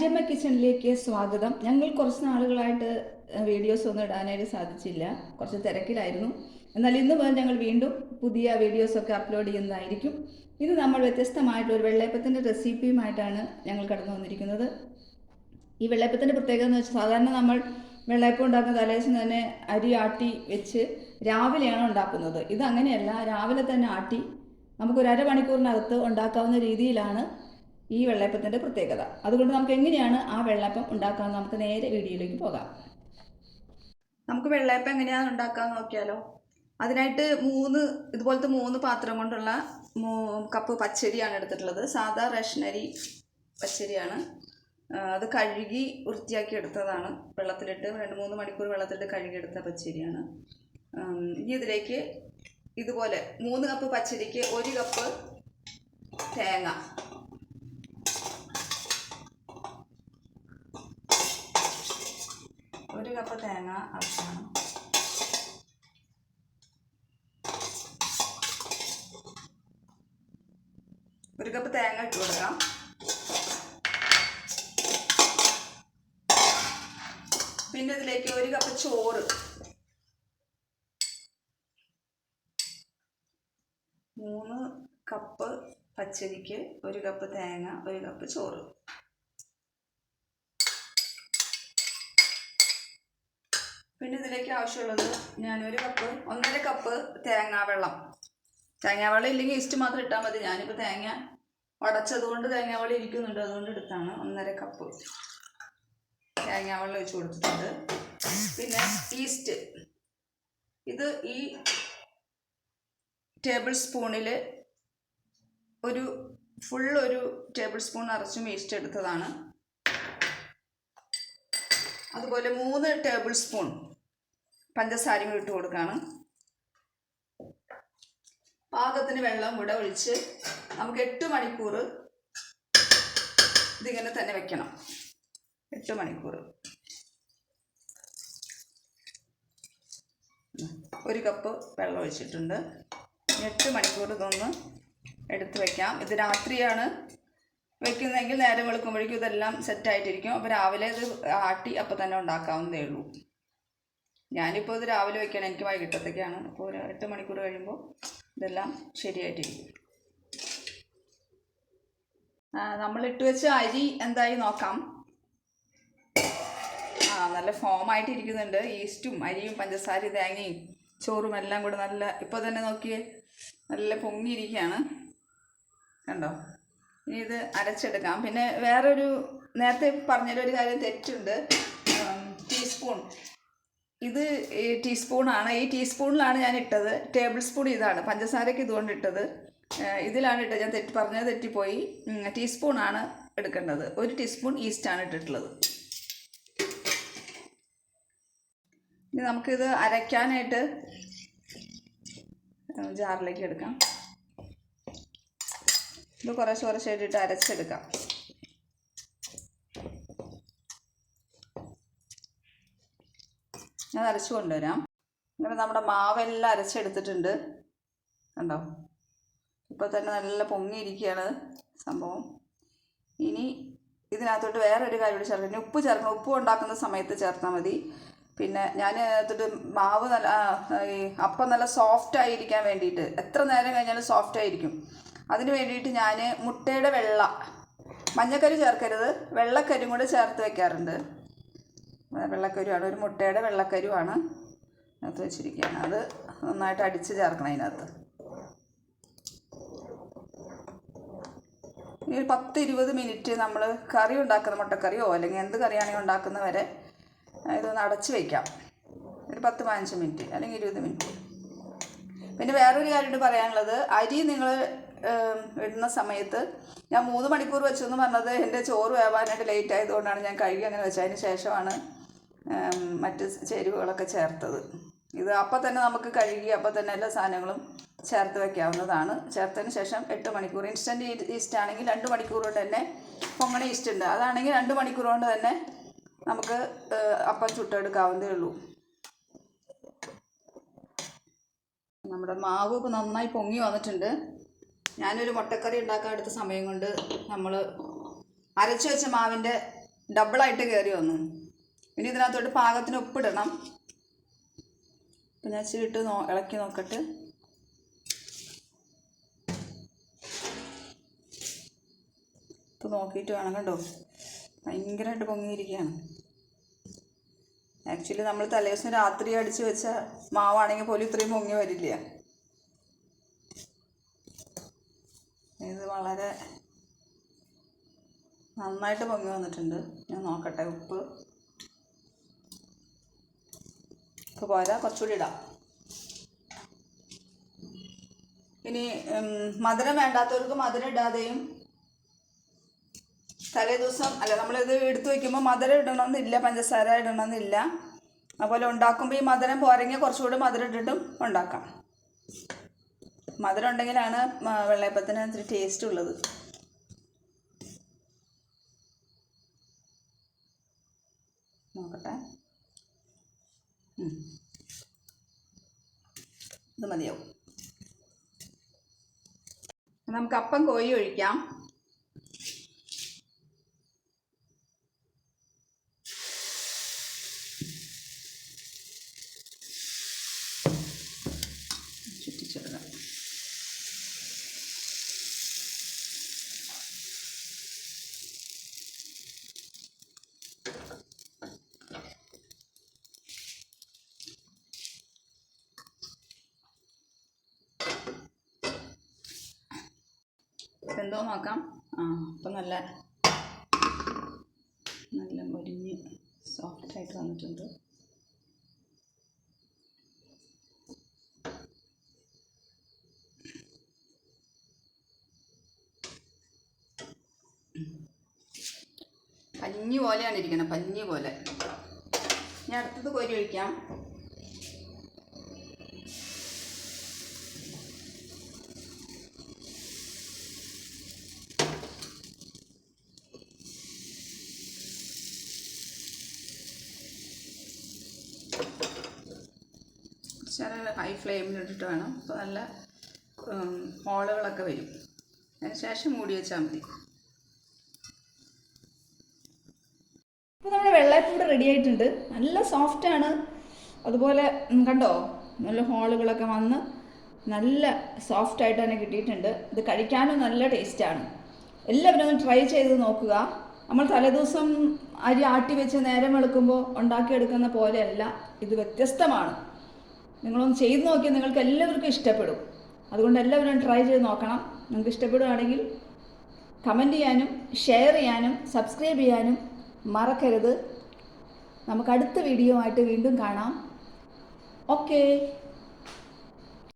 മഞ്ചമ്മ കിച്ചണിലേക്ക് സ്വാഗതം. ഞങ്ങൾ കുറച്ച് നാളുകളായിട്ട് വീഡിയോസ് ഒന്നും ഇടാനായിട്ട് സാധിച്ചില്ല, കുറച്ച് തിരക്കിലായിരുന്നു. എന്നാൽ ഇന്ന് മുതൽ ഞങ്ങൾ വീണ്ടും പുതിയ വീഡിയോസൊക്കെ അപ്ലോഡ് ചെയ്യുന്നതായിരിക്കും. ഇത് നമ്മൾ വ്യത്യസ്തമായിട്ടൊരു വെള്ളയപ്പത്തിൻ്റെ റെസിപ്പിയുമായിട്ടാണ് ഞങ്ങൾ കടന്നു വന്നിരിക്കുന്നത്. ഈ വെള്ളയപ്പത്തിൻ്റെ പ്രത്യേകത എന്ന് വെച്ചാൽ, സാധാരണ നമ്മൾ വെള്ളയപ്പം ഉണ്ടാക്കുന്ന തലേദിവസം തന്നെ അരി ആട്ടി വെച്ച് രാവിലെയാണ് ഉണ്ടാക്കുന്നത്. ഇത് അങ്ങനെയല്ല, രാവിലെ തന്നെ ആട്ടി നമുക്കൊരു അരമണിക്കൂറിനകത്ത് ഉണ്ടാക്കാവുന്ന രീതിയിലാണ് ഈ വെള്ളയപ്പത്തിൻ്റെ പ്രത്യേകത. അതുകൊണ്ട് നമുക്ക് എങ്ങനെയാണ് ആ വെള്ളയപ്പം ഉണ്ടാക്കാമെന്ന് നമുക്ക് നേരെ വീഡിയോയിലേക്ക് പോകാം. നമുക്ക് വെള്ളയപ്പം എങ്ങനെയാണ് ഉണ്ടാക്കാമെന്ന് നോക്കിയാലോ. അതിനായിട്ട് ഇതുപോലത്തെ 3 പാത്രം കൊണ്ടുള്ള കപ്പ് പച്ചരിയാണ് എടുത്തിട്ടുള്ളത്. സാധാ റേഷനരി പച്ചരിയാണ്. അത് കഴുകി വൃത്തിയാക്കി എടുത്തതാണ്. വെള്ളത്തിലിട്ട് 2-3 മണിക്കൂർ വെള്ളത്തിലിട്ട് കഴുകിയെടുത്ത പച്ചരിയാണ്. ഇനി ഇതിലേക്ക് ഇതുപോലെ 3 കപ്പ് പച്ചരിക്ക് 1 കപ്പ് തേങ്ങ, 1 കപ്പ് തേങ്ങ ആവശ്യമാണ്. ഒരു കപ്പ് തേങ്ങ ഇട്ട് കൊടുക്കാം. പിന്നെ ഇതിലേക്ക് 1 കപ്പ് ചോറ്, 3 കപ്പ് പച്ചരിക്ക് 1 കപ്പ് തേങ്ങ, 1 കപ്പ് ചോറ്. പിന്നെ ഇതിലേക്ക് ആവശ്യമുള്ളത്, ഞാൻ 1.5 കപ്പ് തേങ്ങാവെള്ളം. തേങ്ങാവെള്ളം ഇല്ലെങ്കിൽ ഈസ്റ്റ് മാത്രം ഇട്ടാൽ മതി. ഞാനിപ്പോൾ തേങ്ങ ഉടച്ചതുകൊണ്ട് തേങ്ങാവെള്ളം ഇരിക്കുന്നുണ്ട്, അതുകൊണ്ട് എടുത്താണ്. 1.5 കപ്പ് തേങ്ങാവെള്ളം ഒഴിച്ച് കൊടുത്തിട്ടുണ്ട്. പിന്നെ ഈസ്റ്റ്, ഇത് ഈ ടേബിൾ സ്പൂണിൽ ഒരു ടേബിൾ സ്പൂൺ നിറച്ചും ഈസ്റ്റ് എടുത്തതാണ്. അതുപോലെ 3 ടേബിൾ സ്പൂൺ പഞ്ചസാരയും ഇട്ട് കൊടുക്കുകയാണ്. പാകത്തിന് വെള്ളം കൂടെ ഒഴിച്ച് നമുക്ക് 8 മണിക്കൂർ ഇതിങ്ങനെ തന്നെ വെക്കണം. 8 മണിക്കൂർ. 1 കപ്പ് വെള്ളം ഒഴിച്ചിട്ടുണ്ട്. 8 മണിക്കൂർ ഇതൊന്ന് എടുത്ത് വയ്ക്കാം. ഇത് രാത്രിയാണ് വെക്കുന്നതെങ്കിൽ നേരം വെളുക്കുമ്പോഴേക്കും ഇതെല്ലാം സെറ്റായിട്ടിരിക്കും. അപ്പോൾ രാവിലെ ഇത് ആട്ടി അപ്പോൾ തന്നെ ഉണ്ടാക്കാവുന്നതേ ഉള്ളൂ. ഞാനിപ്പോൾ ഇത് രാവിലെ വയ്ക്കണം, എനിക്ക് വൈകിട്ടത്തേക്കാണ്. അപ്പോൾ ഒരു 8 മണിക്കൂർ കഴിയുമ്പോൾ ഇതെല്ലാം ശരിയായിട്ടിരിക്കും. നമ്മളിട്ട് വെച്ച അരി എന്തായി നോക്കാം. നല്ല ഫോമായിട്ടിരിക്കുന്നുണ്ട്. ഈസ്റ്റും അരിയും പഞ്ചസാരയും തേങ്ങയും ചോറും എല്ലാം കൂടെ നല്ല, ഇപ്പോൾ തന്നെ നോക്കിയേ, നല്ല പൊങ്ങിയിരിക്കുകയാണ്. കണ്ടോ? ഇനി ഇത് അരച്ചെടുക്കാം. പിന്നെ നേരത്തെ പറഞ്ഞൊരു കാര്യം തെറ്റുണ്ട്. ടീസ്പൂൺ, ഇത് ടീസ്പൂണാണ്. ഈ ടീസ്പൂണിലാണ് ഞാൻ ഇട്ടത്. ടേബിൾ സ്പൂൺ ഇതാണ്. പഞ്ചസാരയ്ക്ക് ഇതുകൊണ്ട് ഇട്ടത്. ഇതിലാണ് ഇട്ടത്. ഞാൻ തെറ്റിപ്പോയി. ടീസ്പൂണാണ് എടുക്കേണ്ടത്. 1 ടീസ്പൂൺ ഈസ്റ്റാണ് ഇട്ടിട്ടുള്ളത്. ഇനി നമുക്കിത് അരയ്ക്കാനായിട്ട് ജാറിലേക്ക് എടുക്കാം. ഇത് കുറേശ്ശായിട്ട് അരച്ചെടുക്കാം. ഞാൻ അരച്ചു കൊണ്ടുവരാം. അങ്ങനെ നമ്മുടെ മാവെല്ലാം അരച്ചെടുത്തിട്ടുണ്ട്. കണ്ടോ? ഇപ്പോൾ തന്നെ നല്ല പൊങ്ങിയിരിക്കുകയാണ് സംഭവം. ഇനി ഇതിനകത്തോട്ട് വേറൊരു കാര്യം കൂടി ചേർക്കണം. ഉപ്പ് ചേർക്കണം. ഉപ്പ് ഉണ്ടാക്കുന്ന സമയത്ത് ചേർത്താൽ മതി. പിന്നെ ഞാൻ അതിനകത്തോട്ട് മാവ് അപ്പം നല്ല സോഫ്റ്റായിരിക്കാൻ വേണ്ടിയിട്ട്, എത്ര നേരം കഴിഞ്ഞാലും സോഫ്റ്റായിരിക്കും. അതിന് വേണ്ടിയിട്ട് ഞാൻ മുട്ടയുടെ മഞ്ഞക്കരു ചേർക്കരുത്, വെള്ളക്കരും കൂടെ ചേർത്ത് വയ്ക്കാറുണ്ട്. വെള്ളക്കരുവാണ്, ഒരു മുട്ടയുടെ വെള്ളക്കരുവാണ് അതിനകത്ത് വെച്ചിരിക്കുകയാണ്. അത് നന്നായിട്ട് അടിച്ച് ചേർക്കണം അതിനകത്ത്. ഇനി ഒരു 10-20 മിനിറ്റ് നമ്മൾ കറി ഉണ്ടാക്കുന്ന, മുട്ടക്കറിയോ അല്ലെങ്കിൽ എന്ത് കറിയാണെങ്കിൽ ഉണ്ടാക്കുന്നവരെ ഇതൊന്ന് അടച്ച് വയ്ക്കാം. ഒരു 10-15 മിനിറ്റ് അല്ലെങ്കിൽ 20 മിനിറ്റ്. പിന്നെ വേറൊരു കാര്യമായിട്ട് പറയാനുള്ളത്, അരി നിങ്ങൾ ഇടുന്ന സമയത്ത് ഞാൻ 3 മണിക്കൂർ വെച്ചെന്ന് പറഞ്ഞത് എൻ്റെ ചോറ് വേവാനായിട്ട് ലേറ്റ് ആയതുകൊണ്ടാണ് ഞാൻ കഴുകി അങ്ങനെ വെച്ചത്. അതിന് ശേഷമാണ് മറ്റ് ചേരുവകളൊക്കെ ചേർത്തത്. ഇത് അപ്പം തന്നെ നമുക്ക് കഴുകി അപ്പം തന്നെ എല്ലാ സാധനങ്ങളും ചേർത്ത് വയ്ക്കാവുന്നതാണ്. ചേർത്തതിന് ശേഷം 8 മണിക്കൂർ. ഇൻസ്റ്റൻറ്റ് ഈസ്റ്റ് ആണെങ്കിൽ 2 മണിക്കൂർ കൊണ്ട് തന്നെ, പൊങ്ങണ ഈസ്റ്റ് ഉണ്ട്, അതാണെങ്കിൽ 2 മണിക്കൂർ കൊണ്ട് തന്നെ നമുക്ക് അപ്പം ചുട്ടെടുക്കാവുന്നതേ ഉള്ളൂ. നമ്മുടെ മാവ് ഇപ്പോൾ നന്നായി പൊങ്ങി വന്നിട്ടുണ്ട്. ഞാനൊരു മുട്ടക്കറി ഉണ്ടാക്കാൻ എടുത്ത സമയം കൊണ്ട് നമ്മൾ അരച്ചു വെച്ച മാവിൻ്റെ ഡബിളായിട്ട് കയറി വന്നു. ഇനി ഇതിനകത്തോട്ട് പാകത്തിന് ഉപ്പിടണം. അപ്പം ഞാൻ ഇട്ട് ഇളക്കി നോക്കട്ടെ. ഇപ്പോൾ നോക്കിയിട്ട് വേണം. കണ്ടോ, ഭയങ്കരമായിട്ട് പൊങ്ങിയിരിക്കുകയാണ്. ആക്ച്വലി നമ്മൾ തലേദിവസം രാത്രി അടിച്ച് വെച്ച മാവാണെങ്കിൽ പോലും ഇത്രയും പൊങ്ങി വരില്ല. ഇത് വളരെ നന്നായിട്ട് പൊങ്ങി വന്നിട്ടുണ്ട്. ഞാൻ നോക്കട്ടെ. ഉപ്പ് പോരാ, കുറച്ചുകൂടി ഇടാം. ഇനി മധുരം വേണ്ടാത്തവർക്ക് മധുരം ഇടാതെയും, തലേ ദിവസം അല്ല നമ്മളിത് എടുത്തു വയ്ക്കുമ്പോൾ മധുരം ഇടണമെന്നില്ല, പഞ്ചസാര ഇടണമെന്നില്ല. അതുപോലെ ഉണ്ടാക്കുമ്പോൾ ഈ മധുരം പോരെങ്കിൽ കുറച്ചുകൂടി മധുരം ഇട്ടിട്ടും ഉണ്ടാക്കാം. മധുരം ഉണ്ടെങ്കിലാണ് വെള്ളയപ്പത്തിന് ഇത്തിരി ടേസ്റ്റ് ഉള്ളത്. നോക്കട്ടെ, ഇത് മതിയാവും. നമുക്ക് അപ്പം കോരി ഒഴിക്കാം. ചുറ്റിച്ചെടുക്കാം. എന്തോ നോക്കാം. അപ്പം നല്ല മൊരിഞ്ഞ് സോഫ്റ്റായിട്ട് വന്നിട്ടുണ്ട്. പഞ്ഞി പോലെയാണ് ഇരിക്കണം, പഞ്ഞി പോലെ. ഞാൻ അടുത്തത് കോരി ഒഴിക്കാം. ഹൈ ഫ്ലെയിമിലിട്ടിട്ട് വേണം. അപ്പോൾ നല്ല ഹോളുകളൊക്കെ വരും. അതിന് ശേഷം മൂടി വെച്ചാൽ മതി. ഇപ്പോൾ നമ്മുടെ വെള്ളയപ്പം റെഡി ആയിട്ടുണ്ട്. നല്ല സോഫ്റ്റാണ്. അതുപോലെ കണ്ടോ, നല്ല ഹോളുകളൊക്കെ വന്ന് നല്ല സോഫ്റ്റായിട്ട് തന്നെ കിട്ടിയിട്ടുണ്ട്. ഇത് കഴിക്കാനും നല്ല ടേസ്റ്റാണ്. എല്ലാവരും ഒന്ന് ട്രൈ ചെയ്ത് നോക്കുക. നമ്മൾ തലേദിവസം അരി ആട്ടി വെച്ച് നേരം വെളുക്കുമ്പോൾ ഉണ്ടാക്കിയെടുക്കുന്ന പോലെയല്ല, ഇത് വ്യത്യസ്തമാണ്. നിങ്ങളൊന്ന് ചെയ്ത് നോക്കിയാൽ നിങ്ങൾക്ക് എല്ലാവർക്കും ഇഷ്ടപ്പെടും. അതുകൊണ്ട് എല്ലാവരും ട്രൈ ചെയ്ത് നോക്കണം. നിങ്ങൾക്ക് ഇഷ്ടപ്പെടുകയാണെങ്കിൽ കമൻറ്റ് ചെയ്യാനും ഷെയർ ചെയ്യാനും സബ്സ്ക്രൈബ് ചെയ്യാനും മറക്കരുത്. നമുക്ക് അടുത്ത വീഡിയോ ആയിട്ട് വീണ്ടും കാണാം. ഓക്കേ.